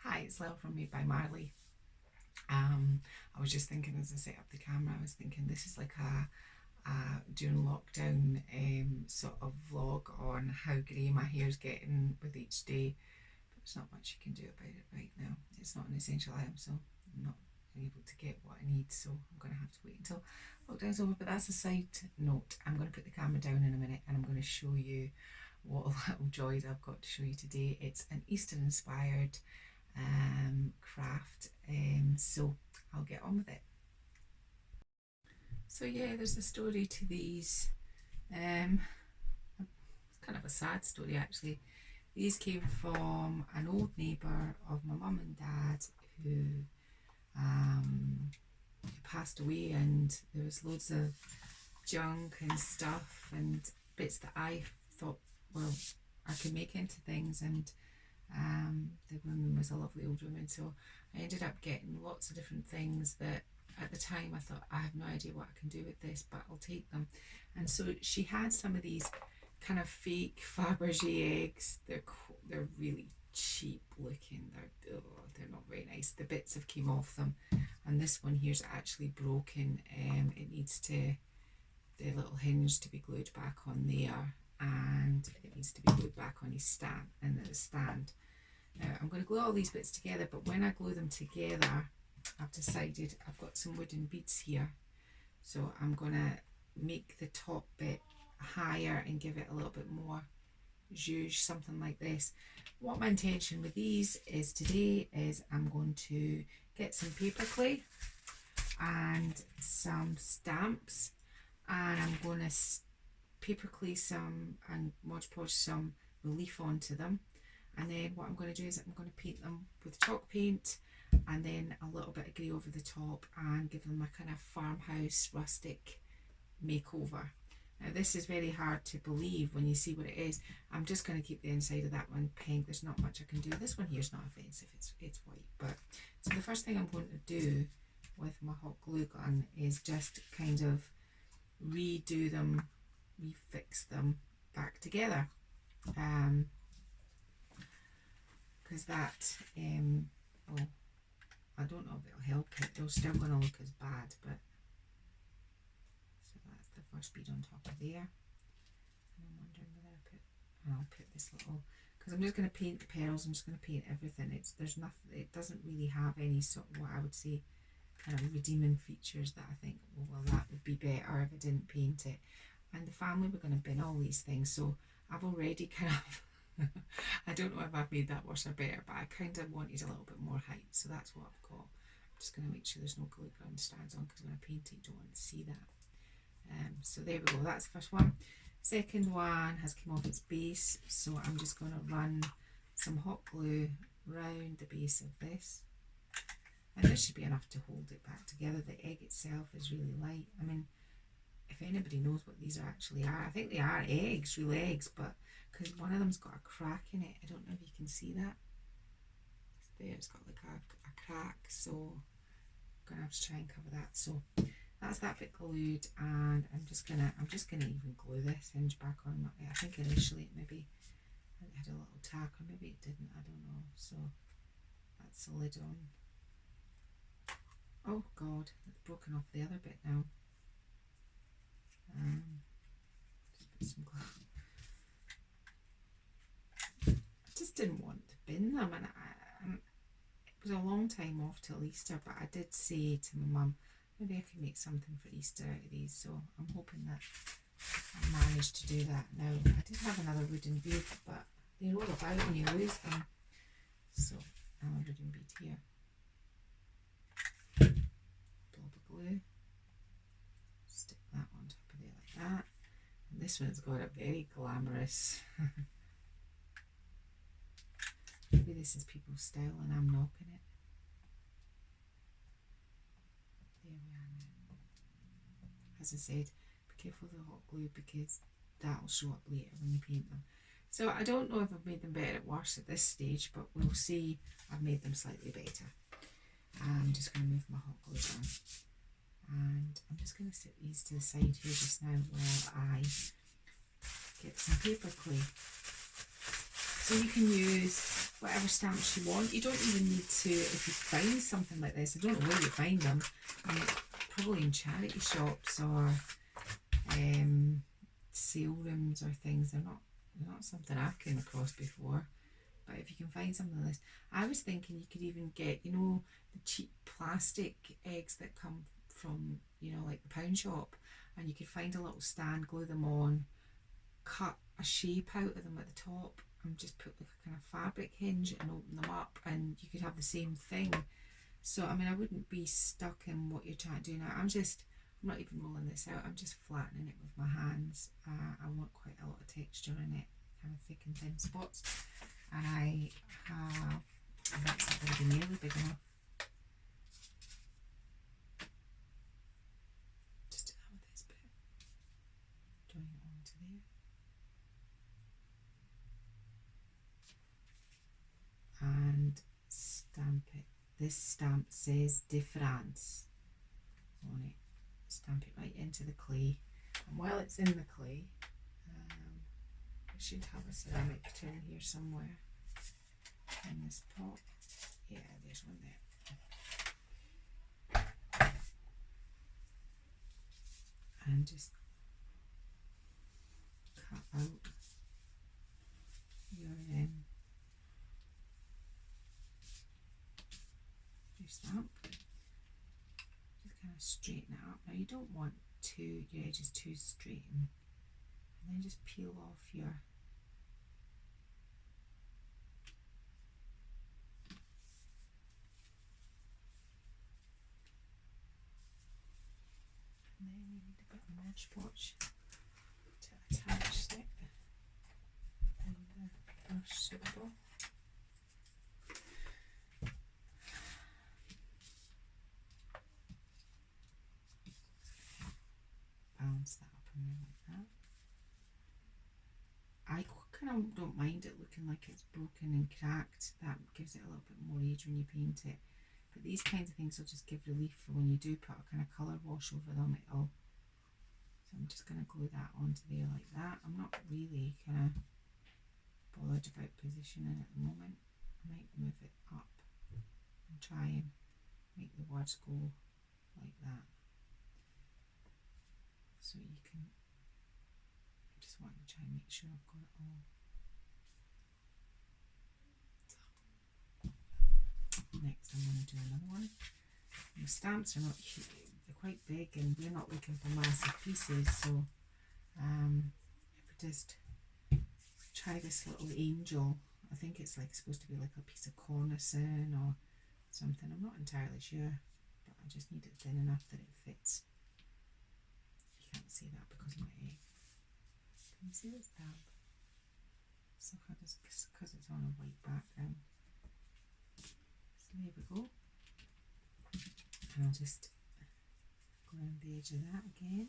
Hi, it's Lil from Made by Marley. I was just thinking as I set up the camera, I was thinking this is like a during lockdown sort of vlog on how grey my hair's getting with each day. But there's not much you can do about it right now. It's not an essential item, so I'm not able to get what I need, so I'm going to have to wait until lockdown's over. But that's a side note. I'm going to put the camera down in a minute and I'm going to show you what little joys I've got to show you today. It's an Easter inspired craft, so I'll get on with it. So yeah, there's a story to these. It's kind of a sad story actually. These came from an old neighbour of my mum and dad who passed away, and there was loads of junk and stuff and bits that I thought, well, I could make into things, and the woman was a lovely old woman, so I ended up getting lots of different things that at the time I thought, I have no idea what I can do with this, but I'll take them. And so she had some of these kind of fake Fabergé eggs. They're really cheap looking. They're not very nice. The bits have came off them, and this one here's actually broken. It needs to the little hinge to be glued back on there, and it needs to be glued back on his stand and the stand. Now I'm going to glue all these bits together, but when I glue them together, I've decided I've got some wooden beads here, so I'm going to make the top bit higher and give it a little bit more zhuzh, something like this. What my intention with these is today is I'm going to get some paper clay and some stamps, and I'm going to paper clay some and Mod Podge some relief onto them, and then what I'm going to do is I'm going to paint them with chalk paint and then a little bit of grey over the top and give them a kind of farmhouse rustic makeover. Now this is very hard to believe when you see what it is. I'm just going to keep the inside of that one pink. There's not much I can do. This one here is not offensive, it's white. But so the first thing I'm going to do with my hot glue gun is just kind of redo them, refix them back together, because that well, I don't know if it'll help it. They're still going to look as bad, but so that's the first bead on top of there. And I'm wondering whether I'll put this little, because I'm just going to paint the pearls. I'm just going to paint everything. There's nothing. It doesn't really have any sort of what I would say kind of redeeming features that I think, well, that would be better if I didn't paint it. And the family were going to bin all these things, so I've already kind of I don't know if I've made that worse or better, but I kind of wanted a little bit more height, so that's what I've got. I'm just going to make sure there's no glue gun strands on, because when I paint it you don't want to see that. So there we go, that's the first one. Second one has come off its base, so I'm just going to run some hot glue round the base of this, and this should be enough to hold it back together. The egg itself is really light. I mean, if anybody knows what these actually are, I think they are eggs, real eggs, but because one of them's got a crack in it. I don't know if you can see that. It's there, it's got like a crack, so I'm gonna have to try and cover that. So that's that bit glued, and I'm just gonna even glue this hinge back on. I think initially it maybe it had a little tack, or maybe it didn't, I don't know. So that's the lid on. Oh god, it's broken off the other bit now. Just put some glue. I just didn't want to bin them, and it was a long time off till Easter, but I did say to my mum, maybe I can make something for Easter out of these, so I'm hoping that I managed to do that now. I did have another wooden bead, but they roll about and you lose them, so another wooden bead here. Blob of glue, stick that on top of there like that, and this one's got a very glamorous maybe this is people's style and I'm knocking it. There we are now. As I said, be careful of the hot glue, because that'll show up later when you paint them. So I don't know if I've made them better or worse at this stage, but we'll see. I've made them slightly better. I'm just going to move my hot glue on, and I'm just going to set these to the side here just now while I get some paper clay. So you can use whatever stamps you want. You don't even need to, if you find something like this, I don't know where you find them, probably in charity shops or sale rooms or things. They're not something I've come across before, but if you can find something like this, I was thinking you could even get, you know, the cheap plastic eggs that come from, you know, like the pound shop, and you could find a little stand, glue them on, cut a shape out of them at the top, and just put like a kind of fabric hinge and open them up, and you could have the same thing. So I mean, I wouldn't be stuck in what you're trying to do now. I'm not even rolling this out, I'm just flattening it with my hands. I want quite a lot of texture in it, kind of thick and thin spots, and I have, that's not going to be nearly big enough. Just do that with this bit, join it onto there and stamp it. This stamp says de France on it. Stamp it right into the clay, and while it's in the clay, I should have a ceramic tin here somewhere in this pot. Yeah, there's one there. And just cut out your stamp. Just kind of straighten it up. Now you don't want your edges too straight, and then just peel off your and then you need a bit of Mod Podge to attach it, and the brush suitable. Balance that up in there like that. I kind of don't mind it looking like it's broken and cracked. That gives it a little bit more age when you paint it. But these kinds of things will just give relief for when you do put a kind of colour wash over them. So I'm just going to glue that onto there like that. I'm not really kind of bothered about positioning at the moment. I might move it up and try and make the words go like that. So you can, I just want to try and make sure I've got it all. Next I'm going to do another one. And the stamps are not huge, they're quite big, and we're not looking for massive pieces, so if we just try this little angel, I think it's like supposed to be like a piece of cornicing or something, I'm not entirely sure, but I just need it thin enough that it fits. You can't see that because of my egg. Can you see this tab? So because it's on a white background. So there we go. And I'll just go around the edge of that again,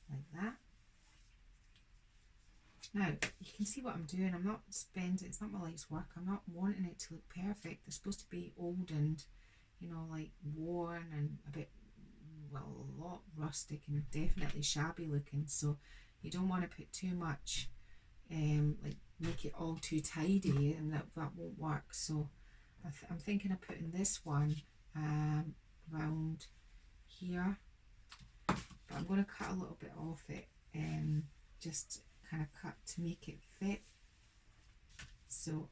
like that. Now you can see what I'm doing. I'm not spending, it's not my life's work. I'm not wanting it to look perfect. They're supposed to be old and, you know, like worn and a bit, well, a lot rustic and definitely shabby looking. So you don't want to put too much, like make it all too tidy, and that won't work. So I'm thinking of putting this one round here, but I'm going to cut a little bit off it, just kind of cut to make it fit. So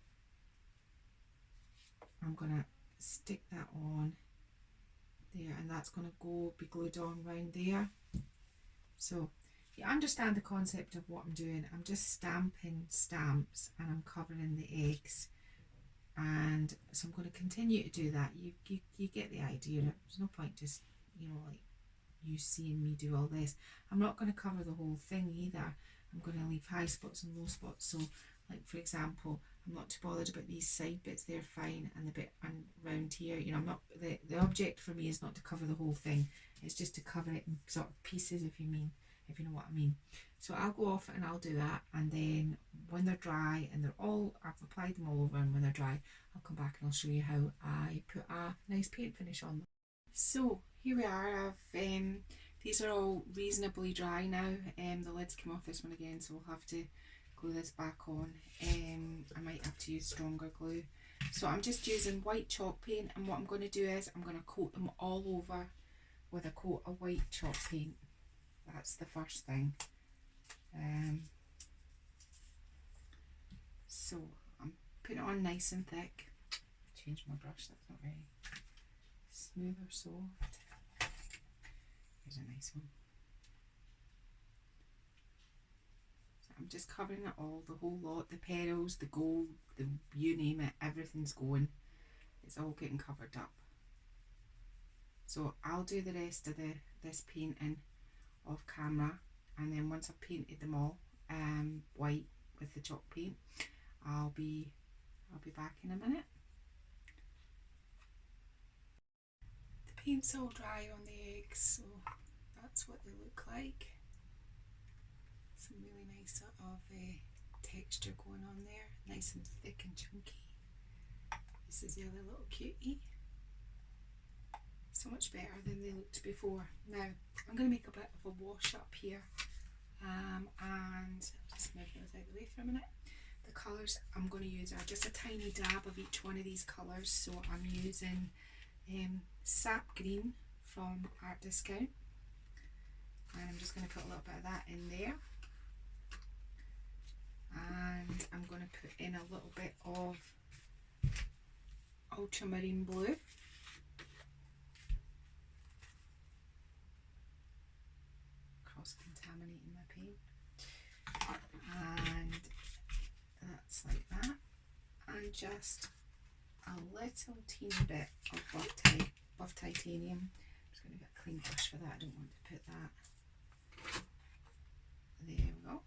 I'm going to stick that on there, and that's going to be glued on round there. So you understand the concept of what I'm doing. I'm just stamping stamps and I'm covering the eggs, and so I'm going to continue to do that. You get the idea. There's no point just, you know, like you seeing me do all this. I'm not going to cover the whole thing either. I'm going to leave high spots and low spots. So like for example, I'm not too bothered about these side bits, they're fine, and the bit around here, you know, I'm not, the object for me is not to cover the whole thing, it's just to cover it in sort of pieces, if you know what I mean. So I'll go off and I'll do that, and then when they're dry and I've applied them all over, and when they're dry I'll come back and I'll show you how I put a nice paint finish on them. So here we are. These are all reasonably dry now. The lids came off this one again, so we'll have to glue this back on. I might have to use stronger glue. So I'm just using white chalk paint, and what I'm going to do is I'm going to coat them all over with a coat of white chalk paint. That's the first thing. So I'm putting it on nice and thick. Change my brush, that's not very smooth or soft. Here's a nice one. So I'm just covering it all, the whole lot, the petals, the gold, the you name it, everything's going. It's all getting covered up. So I'll do the rest of this painting off camera, and then once I've painted them all white with the chalk paint, I'll be back in a minute. The paint's all dry on the eggs, so that's what they look like. Some really nice sort of texture going on there, nice and thick and chunky. This is the other little cutie. So much better than they looked before. Now I'm going to make a bit of a wash up here, and just move those out of the way for a minute. The colours I'm going to use are just a tiny dab of each one of these colours. So I'm using sap green from Art Discount, and I'm just going to put a little bit of that in there, and I'm going to put in a little bit of ultramarine blue, cross-contaminating my paint, and that's like that, and just a little teeny bit of buff titanium. I'm just going to get a clean brush for that, I don't want to put that. There we go.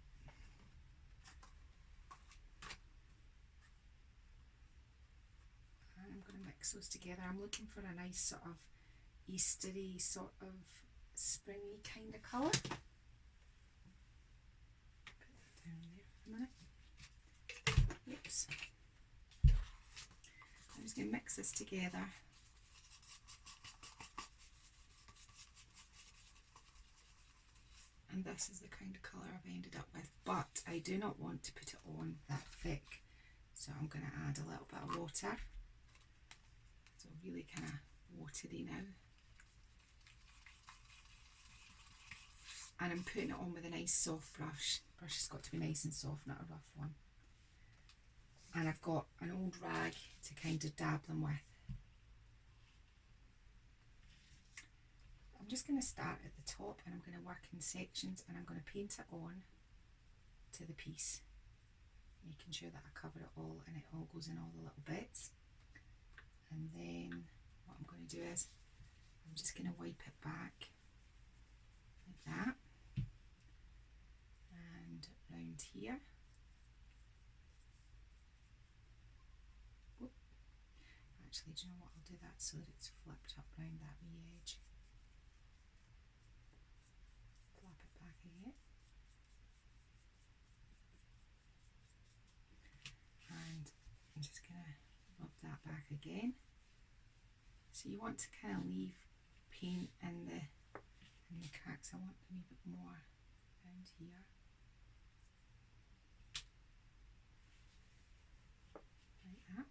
And I'm going to mix those together. I'm looking for a nice sort of Eastery, sort of springy kind of colour. Put that down there for a minute. Oops. I'm just going to mix this together. And this is the kind of colour I've ended up with, but I do not want to put it on that thick, so I'm going to add a little bit of water. So really kind of watery now. And I'm putting it on with a nice soft brush. The brush has got to be nice and soft, not a rough one. And I've got an old rag to kind of dab them with. I'm just going to start at the top, and I'm going to work in sections, and I'm going to paint it on to the piece, making sure that I cover it all and it all goes in all the little bits. And then what I'm going to do is I'm just going to wipe it back like that, and round here. Whoop. Actually, do you know what, I'll do that so that it's flipped up round that wee edge. Flap it back again. And I'm just going to rub that back again. So you want to kind of leave paint in the cracks. I want a wee bit more around here. Like that.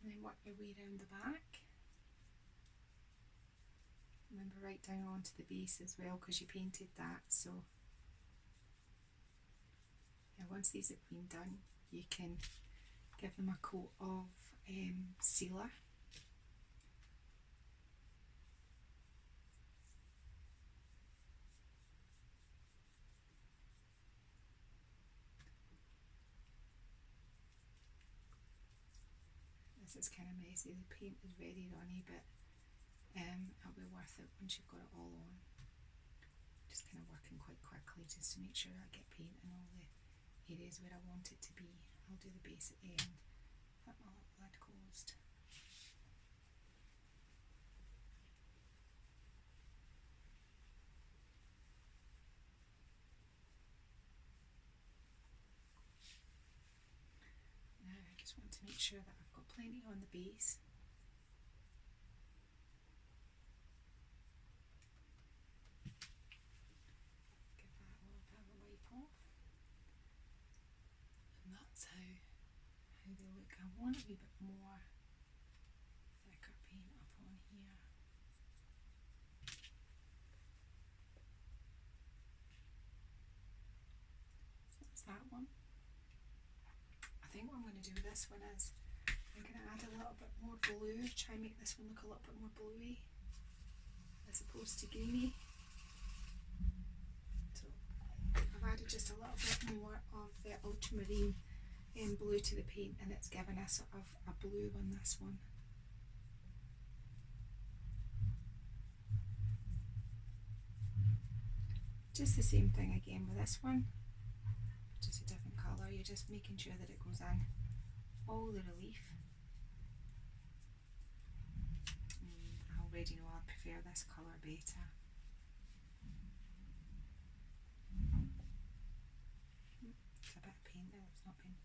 And then work your way around the back. Remember, right down onto the base as well, because you painted that. So yeah, once these have been done, you can give them a coat of sealer. This is kind of messy, the paint is very runny, but it'll be worth it once you've got it all on. Just kind of working quite quickly just to make sure I get paint in all the areas where I want it to be. I'll do the base at the end. Flip my little lid closed. Now I just want to make sure that I've got plenty on the base. how they look. I want a wee bit more thicker paint up on here. So that's that one. I think what I'm going to do with this one is I'm going to add a little bit more blue, try and make this one look a little bit more bluey as opposed to greeny. So I've added just a little bit more of the ultramarine blue to the paint, and it's given a sort of a blue on this one. Just the same thing again with this one, just a different colour. You're just making sure that it goes in all the relief. I already know I prefer this colour better. It's a bit of paint there that's not been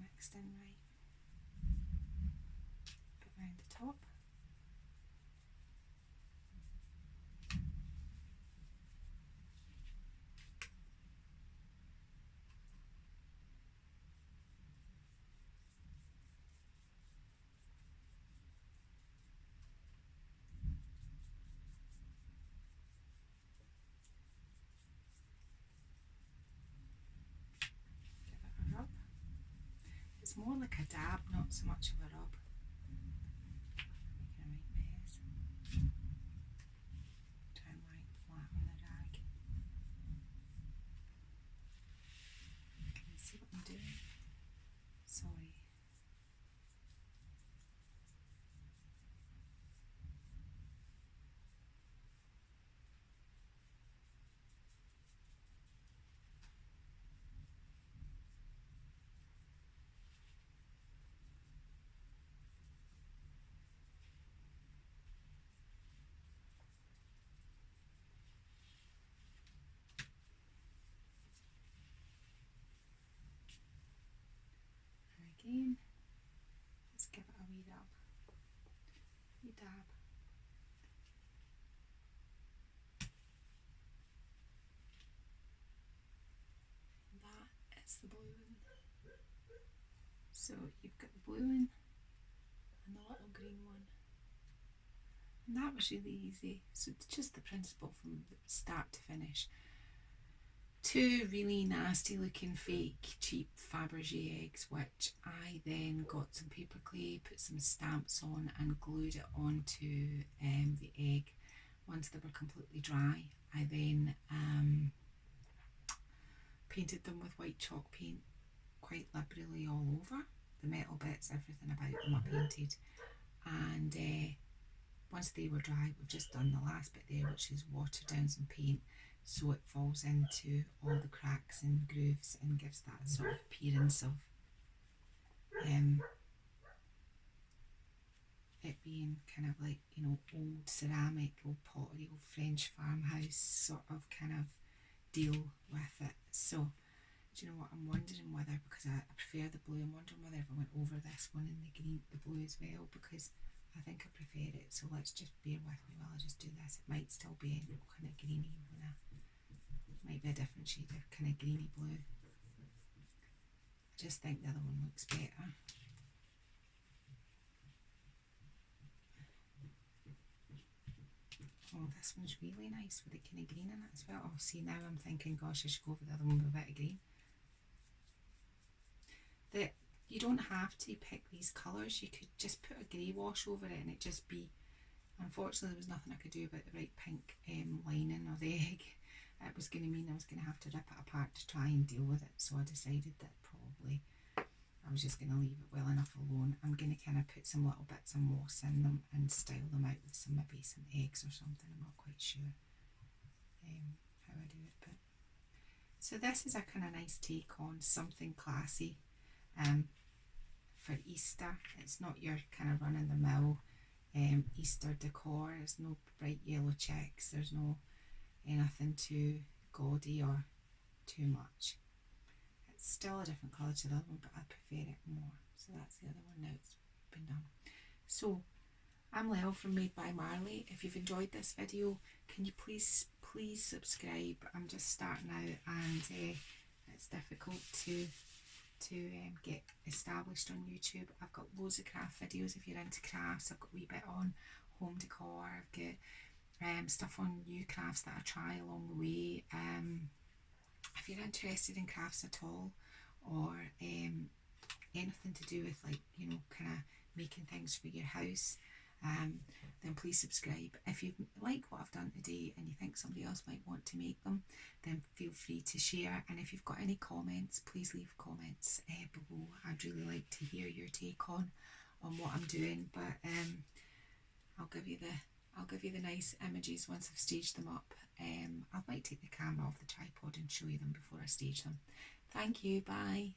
mixed in right. Put round the top. It's more like a dab, not so much of a rub. Making a right mess. Try and lie flat on the rag. Can you see what I'm doing? Sorry. Again, let's give it a wee rub, wee dab. That is the blue one. So you've got the blue one and the little green one. And that was really easy. So it's just the principle from start to finish. Two really nasty looking fake cheap Fabergé eggs, which I then got some paper clay, put some stamps on and glued it onto the egg. Once they were completely dry, I then painted them with white chalk paint quite liberally all over. The metal bits, everything about them I painted. And once they were dry, we've just done the last bit there, which is water down some paint so it falls into all the cracks and grooves and gives that sort of appearance of it being kind of like, you know, old ceramic, old pottery, old French farmhouse sort of kind of deal with it. So do you know what, I'm wondering whether, because I prefer the blue, I'm wondering whether if I went over this one in the green, the blue as well, because I think I prefer it. So let's just bear with me while I just do this. It might still be kind of greeny when might be a different shade of kind of greeny blue. I just think the other one looks better. Oh, this one's really nice with the kind of green in it as well. Oh, see, now I'm thinking, gosh, I should go for the other one with a bit of green. You don't have to pick these colours. You could just put a grey wash over it and it just be, unfortunately there was nothing I could do about the right pink lining of the egg. It was going to mean I was going to have to rip it apart to try and deal with it, so I decided that probably I was just going to leave it well enough alone. I'm going to kind of put some little bits of moss in them and style them out with some, maybe some eggs or something. I'm not quite sure how I do it, but so this is a kind of nice take on something classy for Easter. It's not your kind of run-of-the-mill Easter decor. There's no bright yellow checks, there's no anything too gaudy or too much. It's still a different colour to the other one, but I prefer it more. So that's the other one now it's been done. So I'm Lel from Made by Marley. If you've enjoyed this video, can you please subscribe? I'm just starting out and it's difficult to to get established on YouTube. I've got loads of craft videos if you're into crafts. I've got a wee bit on home decor. I've got stuff on new crafts that I try along the way. If you're interested in crafts at all, or anything to do with, like, you know, kind of making things for your house, then please subscribe. If you like what I've done today and you think somebody else might want to make them, then feel free to share. And if you've got any comments, please leave comments below. I'd really like to hear your take on what I'm doing. But I'll give you the nice images once I've staged them up. I might take the camera off the tripod and show you them before I stage them. Thank you. Bye.